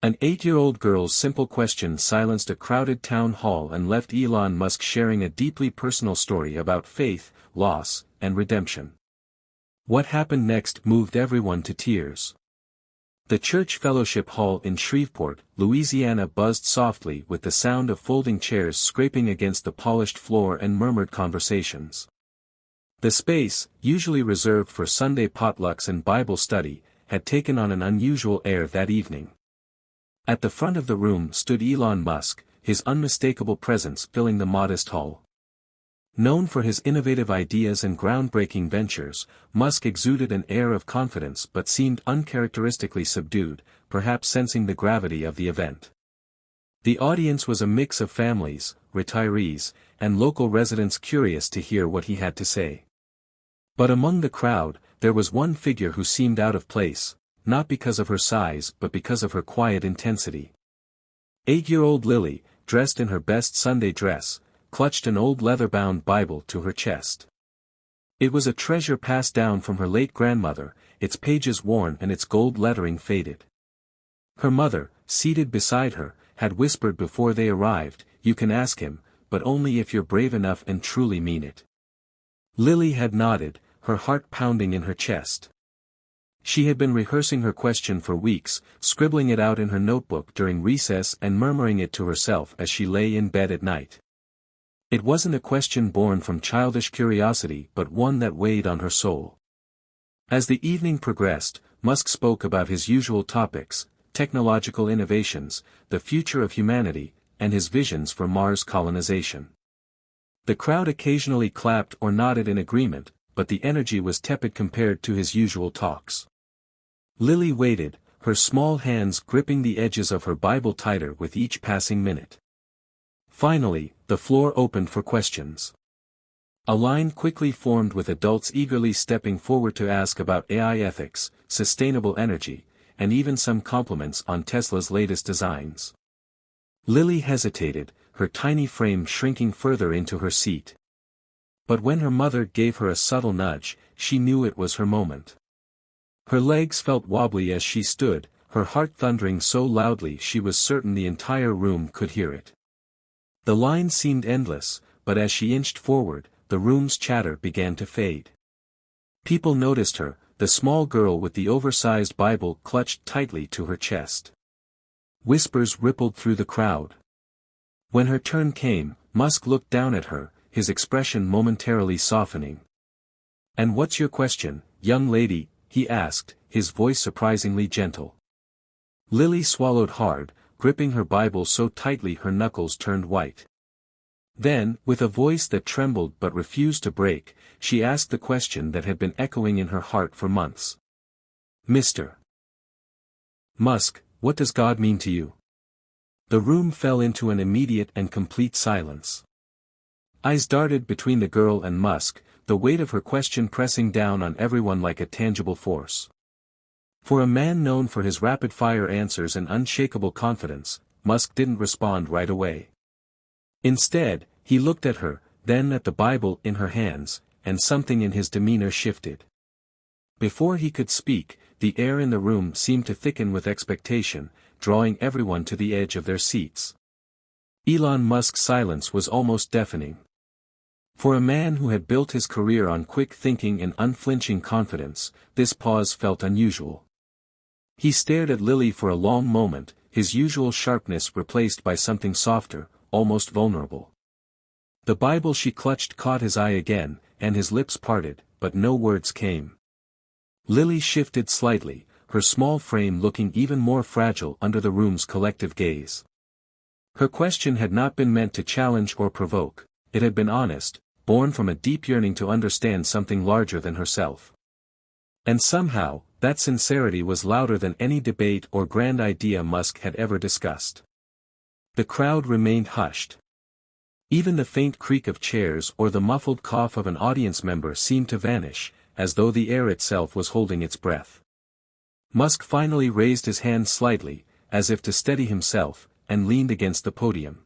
An 8-year-old girl's simple question silenced a crowded town hall and left Elon Musk sharing a deeply personal story about faith, loss, and redemption. What happened next moved everyone to tears. The church fellowship hall in Shreveport, Louisiana buzzed softly with the sound of folding chairs scraping against the polished floor and murmured conversations. The space, usually reserved for Sunday potlucks and Bible study, had taken on an unusual air that evening. At the front of the room stood Elon Musk, his unmistakable presence filling the modest hall. Known for his innovative ideas and groundbreaking ventures, Musk exuded an air of confidence but seemed uncharacteristically subdued, perhaps sensing the gravity of the event. The audience was a mix of families, retirees, and local residents curious to hear what he had to say. But among the crowd, there was one figure who seemed out of place, not because of her size but because of her quiet intensity. 8-year-old Lily, dressed in her best Sunday dress, clutched an old leather-bound Bible to her chest. It was a treasure passed down from her late grandmother, its pages worn and its gold lettering faded. Her mother, seated beside her, had whispered before they arrived, "You can ask him, but only if you're brave enough and truly mean it." Lily had nodded, her heart pounding in her chest. She had been rehearsing her question for weeks, scribbling it out in her notebook during recess and murmuring it to herself as she lay in bed at night. It wasn't a question born from childish curiosity but one that weighed on her soul. As the evening progressed, Musk spoke about his usual topics: technological innovations, the future of humanity, and his visions for Mars colonization. The crowd occasionally clapped or nodded in agreement, but the energy was tepid compared to his usual talks. Lily waited, her small hands gripping the edges of her Bible tighter with each passing minute. Finally, the floor opened for questions. A line quickly formed with adults eagerly stepping forward to ask about AI ethics, sustainable energy, and even some compliments on Tesla's latest designs. Lily hesitated, her tiny frame shrinking further into her seat. But when her mother gave her a subtle nudge, she knew it was her moment. Her legs felt wobbly as she stood, her heart thundering so loudly she was certain the entire room could hear it. The line seemed endless, but as she inched forward, the room's chatter began to fade. People noticed her, the small girl with the oversized Bible clutched tightly to her chest. Whispers rippled through the crowd. When her turn came, Musk looked down at her, his expression momentarily softening. "And what's your question, young lady?" he asked, his voice surprisingly gentle. Lily swallowed hard, gripping her Bible so tightly her knuckles turned white. Then, with a voice that trembled but refused to break, she asked the question that had been echoing in her heart for months. "Mr. Musk, what does God mean to you?" The room fell into an immediate and complete silence. Eyes darted between the girl and Musk, the weight of her question pressing down on everyone like a tangible force. For a man known for his rapid-fire answers and unshakable confidence, Musk didn't respond right away. Instead, he looked at her, then at the Bible in her hands, and something in his demeanor shifted. Before he could speak, the air in the room seemed to thicken with expectation, drawing everyone to the edge of their seats. Elon Musk's silence was almost deafening. For a man who had built his career on quick thinking and unflinching confidence, this pause felt unusual. He stared at Lily for a long moment, his usual sharpness replaced by something softer, almost vulnerable. The Bible she clutched caught his eye again, and his lips parted, but no words came. Lily shifted slightly, her small frame looking even more fragile under the room's collective gaze. Her question had not been meant to challenge or provoke, it had been honest, born from a deep yearning to understand something larger than herself. And somehow, that sincerity was louder than any debate or grand idea Musk had ever discussed. The crowd remained hushed. Even the faint creak of chairs or the muffled cough of an audience member seemed to vanish, as though the air itself was holding its breath. Musk finally raised his hand slightly, as if to steady himself, and leaned against the podium.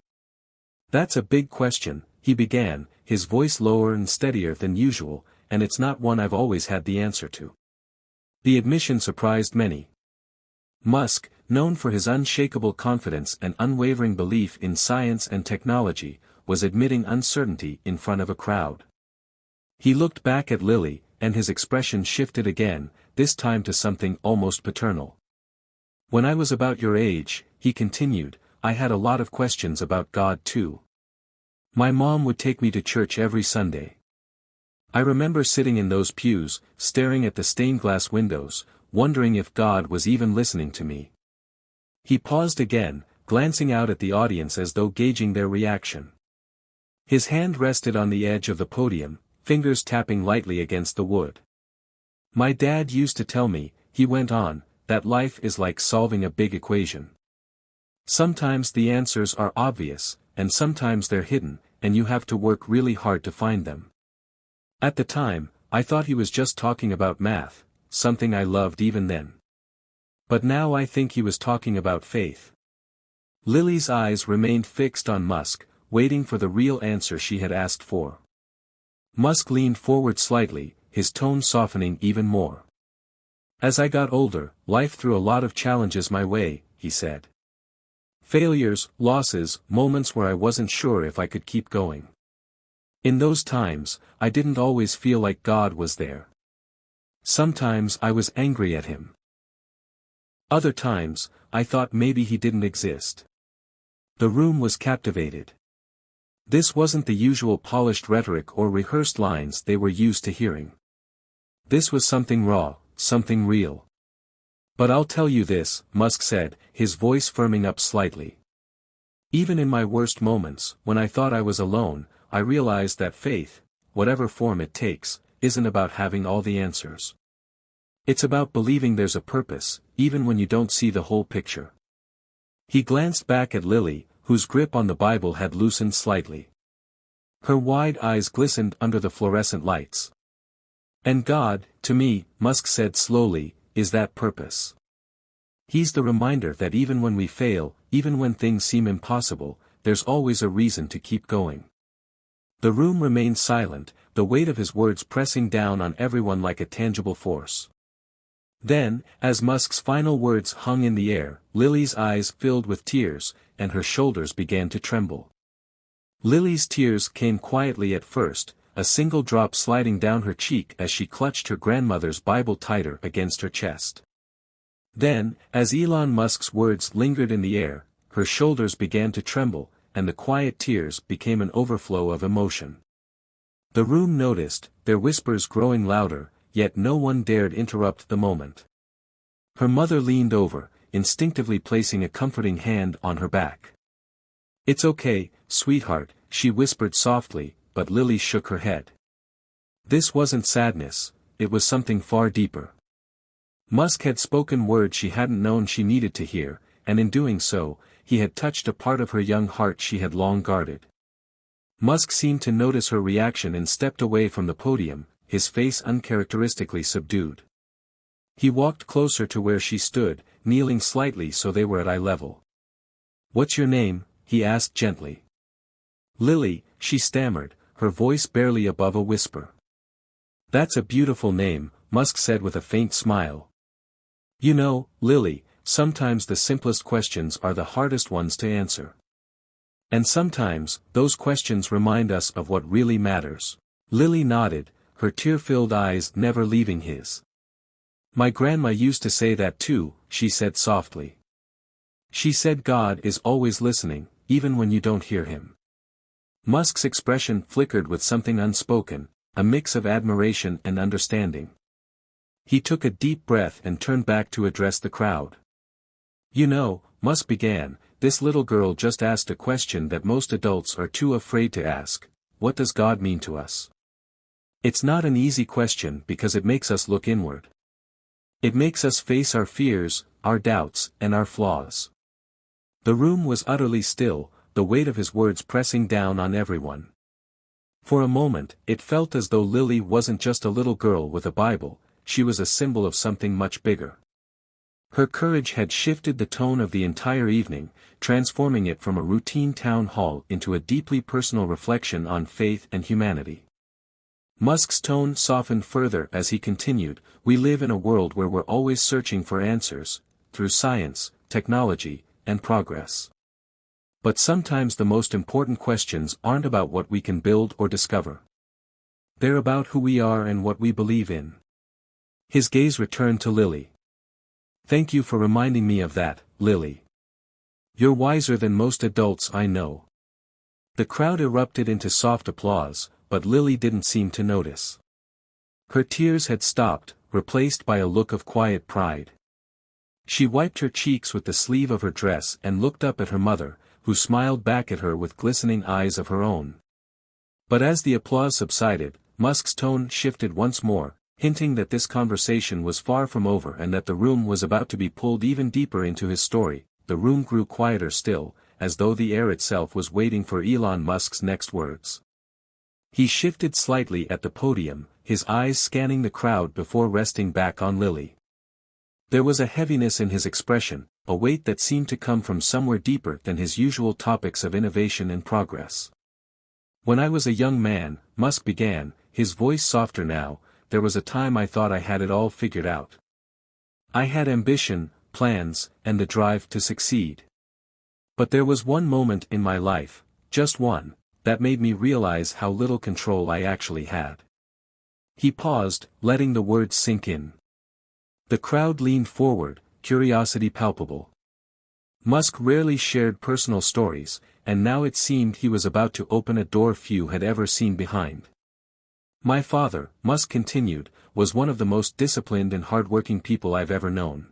"That's a big question," he began, his voice lower and steadier than usual, "and it's not one I've always had the answer to." The admission surprised many. Musk, known for his unshakable confidence and unwavering belief in science and technology, was admitting uncertainty in front of a crowd. He looked back at Lily, and his expression shifted again, this time to something almost paternal. "When I was about your age," he continued, "I had a lot of questions about God too. My mom would take me to church every Sunday. I remember sitting in those pews, staring at the stained glass windows, wondering if God was even listening to me." He paused again, glancing out at the audience as though gauging their reaction. His hand rested on the edge of the podium, fingers tapping lightly against the wood. "My dad used to tell me," he went on, "that life is like solving a big equation. Sometimes the answers are obvious, and sometimes they're hidden, and you have to work really hard to find them. At the time, I thought he was just talking about math, something I loved even then. But now I think he was talking about faith." Lily's eyes remained fixed on Musk, waiting for the real answer she had asked for. Musk leaned forward slightly, his tone softening even more. "As I got older, life threw a lot of challenges my way," he said. "Failures, losses, moments where I wasn't sure if I could keep going. In those times, I didn't always feel like God was there. Sometimes I was angry at him. Other times, I thought maybe he didn't exist." The room was captivated. This wasn't the usual polished rhetoric or rehearsed lines they were used to hearing. This was something raw, something real. "But I'll tell you this," Musk said, his voice firming up slightly. "Even in my worst moments, when I thought I was alone, I realized that faith, whatever form it takes, isn't about having all the answers. It's about believing there's a purpose, even when you don't see the whole picture." He glanced back at Lily, whose grip on the Bible had loosened slightly. Her wide eyes glistened under the fluorescent lights. "And God, to me," Musk said slowly, "is that purpose. He's the reminder that even when we fail, even when things seem impossible, there's always a reason to keep going." The room remained silent, the weight of his words pressing down on everyone like a tangible force. Then, as Musk's final words hung in the air, Lily's eyes filled with tears, and her shoulders began to tremble. Lily's tears came quietly at first, a single drop sliding down her cheek as she clutched her grandmother's Bible tighter against her chest. Then, as Elon Musk's words lingered in the air, her shoulders began to tremble, and the quiet tears became an overflow of emotion. The room noticed, their whispers growing louder, yet no one dared interrupt the moment. Her mother leaned over, instinctively placing a comforting hand on her back. "It's okay, sweetheart," she whispered softly, but Lily shook her head. This wasn't sadness, it was something far deeper. Musk had spoken words she hadn't known she needed to hear, and in doing so, he had touched a part of her young heart she had long guarded. Musk seemed to notice her reaction and stepped away from the podium, his face uncharacteristically subdued. He walked closer to where she stood, kneeling slightly so they were at eye level. "What's your name?" he asked gently. "Lily," she stammered, her voice barely above a whisper. "That's a beautiful name," Musk said with a faint smile. "You know, Lily, sometimes the simplest questions are the hardest ones to answer. And sometimes, those questions remind us of what really matters." Lily nodded, her tear-filled eyes never leaving his. "My grandma used to say that too," she said softly. "She said God is always listening, even when you don't hear him." Musk's expression flickered with something unspoken, a mix of admiration and understanding. He took a deep breath and turned back to address the crowd. "You know," Musk began, "this little girl just asked a question that most adults are too afraid to ask: what does God mean to us? It's not an easy question because it makes us look inward. It makes us face our fears, our doubts, and our flaws." The room was utterly still, the weight of his words pressing down on everyone. For a moment, it felt as though Lily wasn't just a little girl with a Bible, she was a symbol of something much bigger. Her courage had shifted the tone of the entire evening, transforming it from a routine town hall into a deeply personal reflection on faith and humanity. Musk's tone softened further as he continued, "We live in a world where we're always searching for answers, through science, technology, and progress. But sometimes the most important questions aren't about what we can build or discover. They're about who we are and what we believe in. His gaze returned to Lily. Thank you for reminding me of that, Lily. You're wiser than most adults I know. The crowd erupted into soft applause, but Lily didn't seem to notice. Her tears had stopped, replaced by a look of quiet pride. She wiped her cheeks with the sleeve of her dress and looked up at her mother, who smiled back at her with glistening eyes of her own. But as the applause subsided, Musk's tone shifted once more, hinting that this conversation was far from over and that the room was about to be pulled even deeper into his story. The room grew quieter still, as though the air itself was waiting for Elon Musk's next words. He shifted slightly at the podium, his eyes scanning the crowd before resting back on Lily. There was a heaviness in his expression, a weight that seemed to come from somewhere deeper than his usual topics of innovation and progress. When I was a young man, Musk began, his voice softer now, there was a time I thought I had it all figured out. I had ambition, plans, and the drive to succeed. But there was one moment in my life, just one, that made me realize how little control I actually had. He paused, letting the words sink in. The crowd leaned forward, curiosity palpable. Musk rarely shared personal stories, and now it seemed he was about to open a door few had ever seen behind. My father, Musk continued, was one of the most disciplined and hardworking people I've ever known.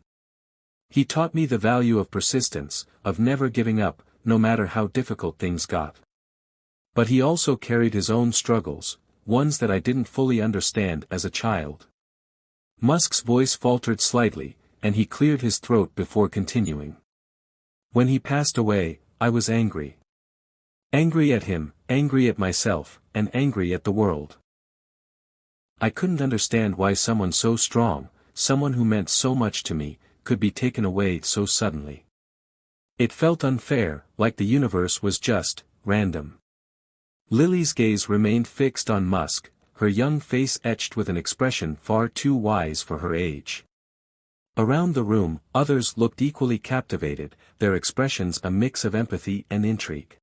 He taught me the value of persistence, of never giving up, no matter how difficult things got. But he also carried his own struggles, ones that I didn't fully understand as a child. Musk's voice faltered slightly, and he cleared his throat before continuing. When he passed away, I was angry. Angry at him, angry at myself, and angry at the world. I couldn't understand why someone so strong, someone who meant so much to me, could be taken away so suddenly. It felt unfair, like the universe was just, random. Lily's gaze remained fixed on Musk, her young face etched with an expression far too wise for her age. Around the room, others looked equally captivated, their expressions a mix of empathy and intrigue.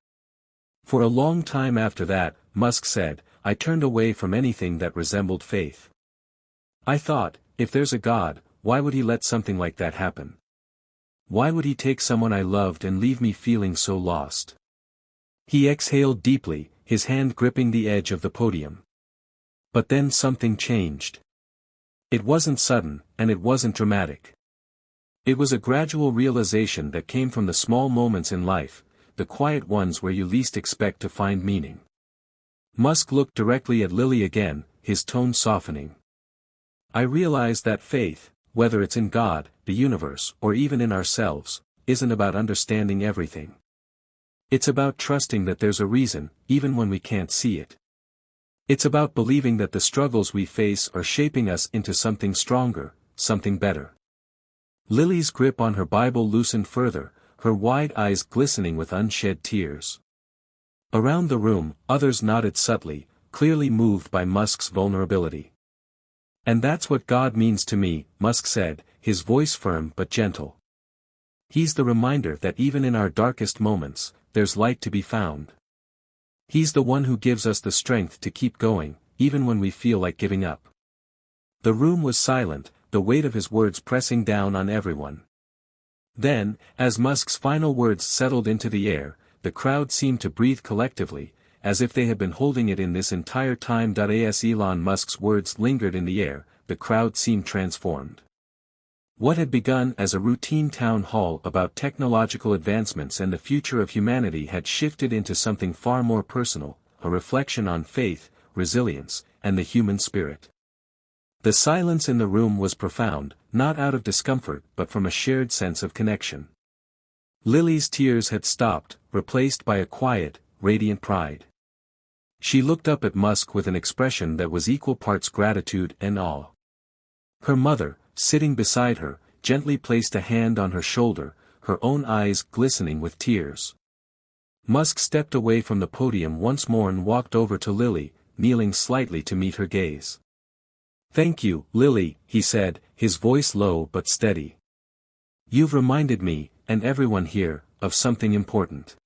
For a long time after that, Musk said, I turned away from anything that resembled faith. I thought, if there's a God, why would he let something like that happen? Why would he take someone I loved and leave me feeling so lost? He exhaled deeply, his hand gripping the edge of the podium. But then something changed. It wasn't sudden, and it wasn't dramatic. It was a gradual realization that came from the small moments in life, the quiet ones where you least expect to find meaning. Musk looked directly at Lily again, his tone softening. I realized that faith, whether it's in God, the universe, or even in ourselves, isn't about understanding everything. It's about trusting that there's a reason, even when we can't see it. It's about believing that the struggles we face are shaping us into something stronger, something better. Lily's grip on her Bible loosened further, her wide eyes glistening with unshed tears. Around the room, others nodded subtly, clearly moved by Musk's vulnerability. And that's what God means to me, Musk said, his voice firm but gentle. He's the reminder that even in our darkest moments, there's light to be found. He's the one who gives us the strength to keep going, even when we feel like giving up. The room was silent, the weight of his words pressing down on everyone. Then, as Musk's final words settled into the air, the crowd seemed to breathe collectively, as if they had been holding it in this entire time. As Elon Musk's words lingered in the air, the crowd seemed transformed. What had begun as a routine town hall about technological advancements and the future of humanity had shifted into something far more personal, a reflection on faith, resilience, and the human spirit. The silence in the room was profound, not out of discomfort but from a shared sense of connection. Lily's tears had stopped, replaced by a quiet, radiant pride. She looked up at Musk with an expression that was equal parts gratitude and awe. Her mother, sitting beside her, gently placed a hand on her shoulder, her own eyes glistening with tears. Musk stepped away from the podium once more and walked over to Lily, kneeling slightly to meet her gaze. "Thank you, Lily," he said, his voice low but steady. You've reminded me, and everyone here, of something important.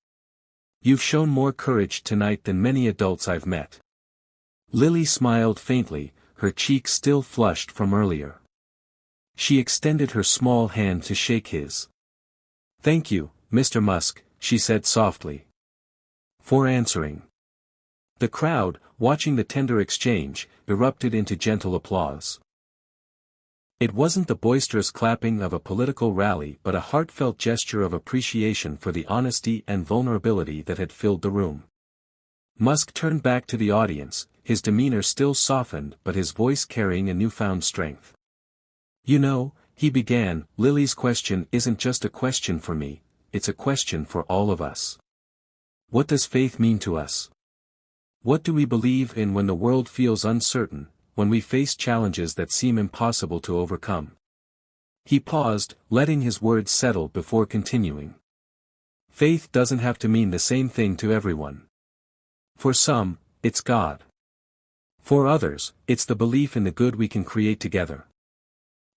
You've shown more courage tonight than many adults I've met. Lily smiled faintly, her cheeks still flushed from earlier. She extended her small hand to shake his. "Thank you, Mr. Musk," she said softly. For answering. The crowd, watching the tender exchange, erupted into gentle applause. It wasn't the boisterous clapping of a political rally but a heartfelt gesture of appreciation for the honesty and vulnerability that had filled the room. Musk turned back to the audience, his demeanor still softened but his voice carrying a newfound strength. "You know," he began, "Lily's question isn't just a question for me, it's a question for all of us. What does faith mean to us? What do we believe in when the world feels uncertain, when we face challenges that seem impossible to overcome?" He paused, letting his words settle before continuing. "Faith doesn't have to mean the same thing to everyone. For some, it's God. For others, it's the belief in the good we can create together.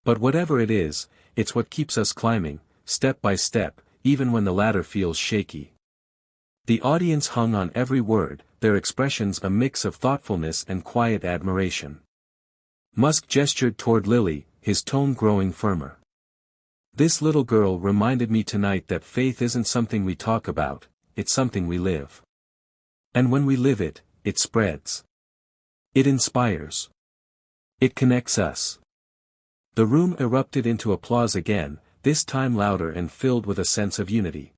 But whatever it is, it's what keeps us climbing, step by step, even when the ladder feels shaky." The audience hung on every word, their expressions a mix of thoughtfulness and quiet admiration. Musk gestured toward Lily, his tone growing firmer. "This little girl reminded me tonight that faith isn't something we talk about, it's something we live. And when we live it, it spreads. It inspires. It connects us." The room erupted into applause again, this time louder and filled with a sense of unity.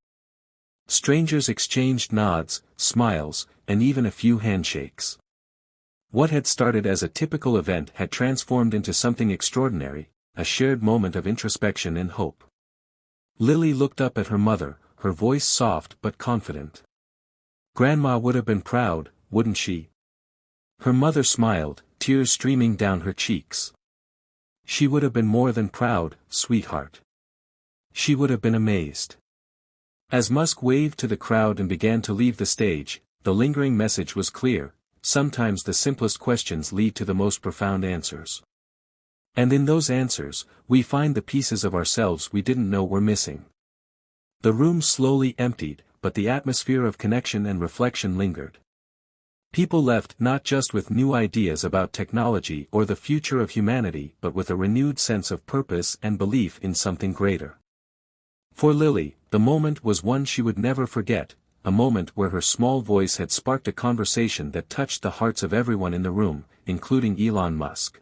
Strangers exchanged nods, smiles, and even a few handshakes. What had started as a typical event had transformed into something extraordinary, a shared moment of introspection and hope. Lily looked up at her mother, her voice soft but confident. "Grandma would have been proud, wouldn't she?" Her mother smiled, tears streaming down her cheeks. "She would have been more than proud, sweetheart. She would have been amazed." As Musk waved to the crowd and began to leave the stage, the lingering message was clear: sometimes the simplest questions lead to the most profound answers. And in those answers, we find the pieces of ourselves we didn't know were missing. The room slowly emptied, but the atmosphere of connection and reflection lingered. People left not just with new ideas about technology or the future of humanity but with a renewed sense of purpose and belief in something greater. For Lily, the moment was one she would never forget, a moment where her small voice had sparked a conversation that touched the hearts of everyone in the room, including Elon Musk.